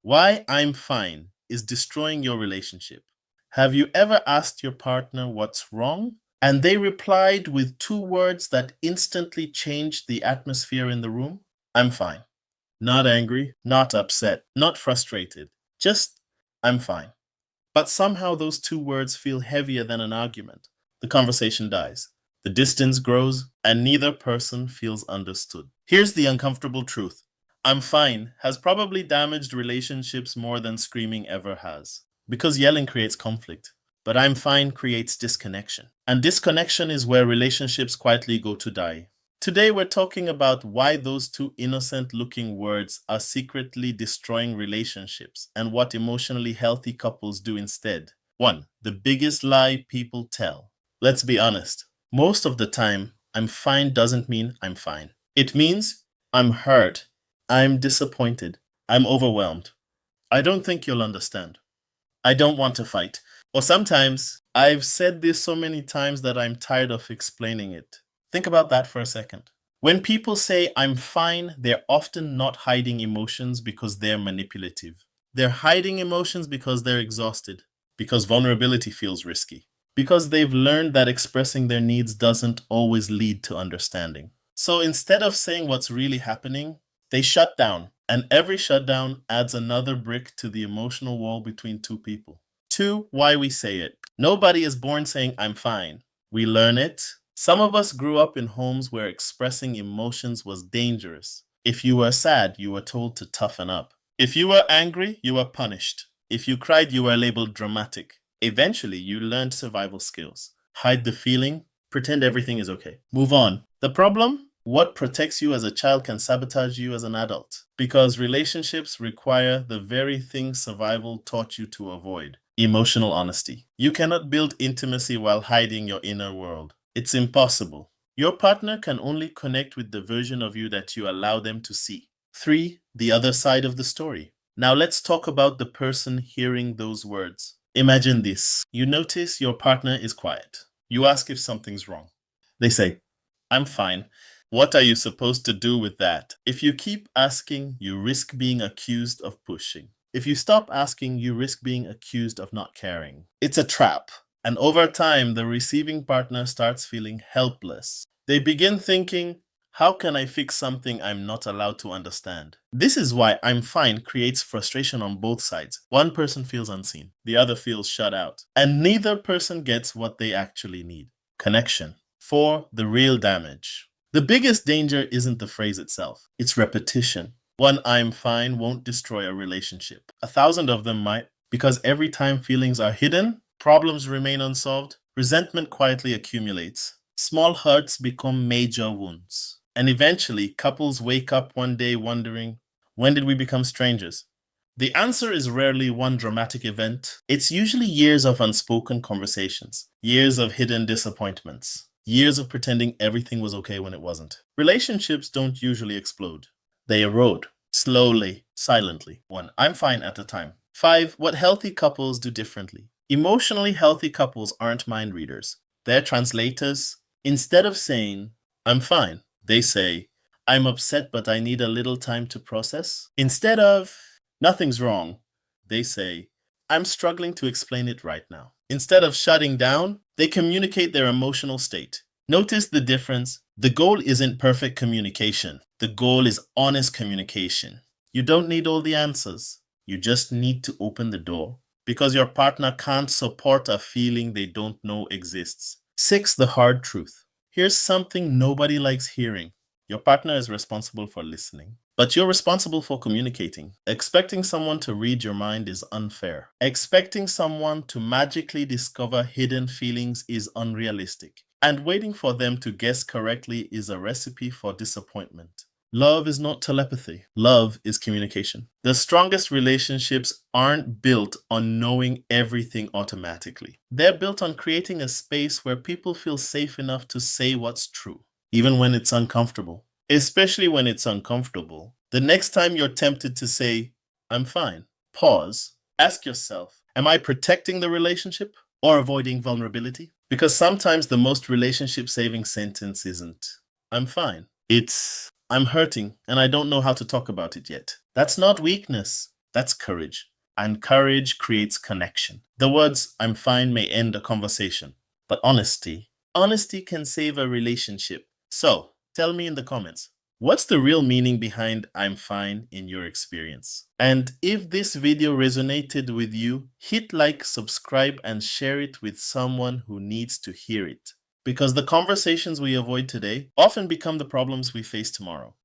Why I'm fine is destroying your relationship. Have you ever asked your partner what's wrong? And they replied with two words that instantly changed the atmosphere in the room? I'm fine. Not angry, not upset, not frustrated. Just, I'm fine. But somehow those two words feel heavier than an argument. The conversation dies. The distance grows, and neither person feels understood. Here's the uncomfortable truth: I'm fine has probably damaged relationships more than screaming ever has. Because yelling creates conflict, but I'm fine creates disconnection. And disconnection is where relationships quietly go to die. Today, we're talking about why those two innocent looking words are secretly destroying relationships and what emotionally healthy couples do instead. 1. The biggest lie people tell. Let's be honest. Most of the time, I'm fine doesn't mean I'm fine. It means I'm hurt, I'm disappointed, I'm overwhelmed. I don't think you'll understand. I don't want to fight. Or sometimes, I've said this so many times that I'm tired of explaining it. Think about that for a second. When people say I'm fine, they're often not hiding emotions because they're manipulative. They're hiding emotions because they're exhausted, because vulnerability feels risky, because they've learned that expressing their needs doesn't always lead to understanding. So instead of saying what's really happening, they shut down. And every shutdown adds another brick to the emotional wall between two people. 2. Why we say it. Nobody is born saying I'm fine. We learn it. Some of us grew up in homes where expressing emotions was dangerous. If you were sad, you were told to toughen up. If you were angry, you were punished. If you cried, you were labeled dramatic. Eventually, you learned survival skills. Hide the feeling, pretend everything is okay. Move on. The problem? What protects you as a child can sabotage you as an adult. Because relationships require the very thing survival taught you to avoid: emotional honesty. You cannot build intimacy while hiding your inner world. It's impossible. Your partner can only connect with the version of you that you allow them to see. 3. The other side of the story. Now let's talk about the person hearing those words. Imagine this. You notice your partner is quiet. You ask if something's wrong. They say, I'm fine. What are you supposed to do with that? If you keep asking, you risk being accused of pushing. If you stop asking, you risk being accused of not caring. It's a trap. And over time, the receiving partner starts feeling helpless. They begin thinking, how can I fix something I'm not allowed to understand? This is why I'm fine creates frustration on both sides. One person feels unseen, the other feels shut out, and neither person gets what they actually need: connection. 4. The real damage. The biggest danger isn't the phrase itself, it's repetition. One I'm fine won't destroy a relationship. 1,000 of them might, because every time feelings are hidden, problems remain unsolved, resentment quietly accumulates, small hurts become major wounds. And eventually, couples wake up one day wondering, when did we become strangers? The answer is rarely one dramatic event. It's usually years of unspoken conversations, years of hidden disappointments, years of pretending everything was okay when it wasn't. Relationships don't usually explode. They erode, slowly, silently, one I'm fine at a time. 5. What healthy couples do differently. Emotionally healthy couples aren't mind readers. They're translators. Instead of saying, I'm fine, they say, I'm upset but I need a little time to process. Instead of, nothing's wrong, they say, I'm struggling to explain it right now. Instead of shutting down, they communicate their emotional state. Notice the difference. The goal isn't perfect communication. The goal is honest communication. You don't need all the answers. You just need to open the door, because your partner can't support a feeling they don't know exists. 6. The hard truth. Here's something nobody likes hearing. Your partner is responsible for listening, but you're responsible for communicating. Expecting someone to read your mind is unfair. Expecting someone to magically discover hidden feelings is unrealistic. And waiting for them to guess correctly is a recipe for disappointment. Love is not telepathy. Love is communication. The strongest relationships aren't built on knowing everything automatically. They're built on creating a space where people feel safe enough to say what's true, even when it's uncomfortable. Especially when it's uncomfortable. The next time you're tempted to say, I'm fine, pause, ask yourself, am I protecting the relationship or avoiding vulnerability? Because sometimes the most relationship-saving sentence isn't, I'm fine. It's, I'm hurting and I don't know how to talk about it yet. That's not weakness. That's courage. And courage creates connection. The words, I'm fine, may end a conversation. But honesty can save a relationship. So, tell me in the comments, what's the real meaning behind I'm fine in your experience? And if this video resonated with you, hit like, subscribe, and share it with someone who needs to hear it. Because the conversations we avoid today often become the problems we face tomorrow.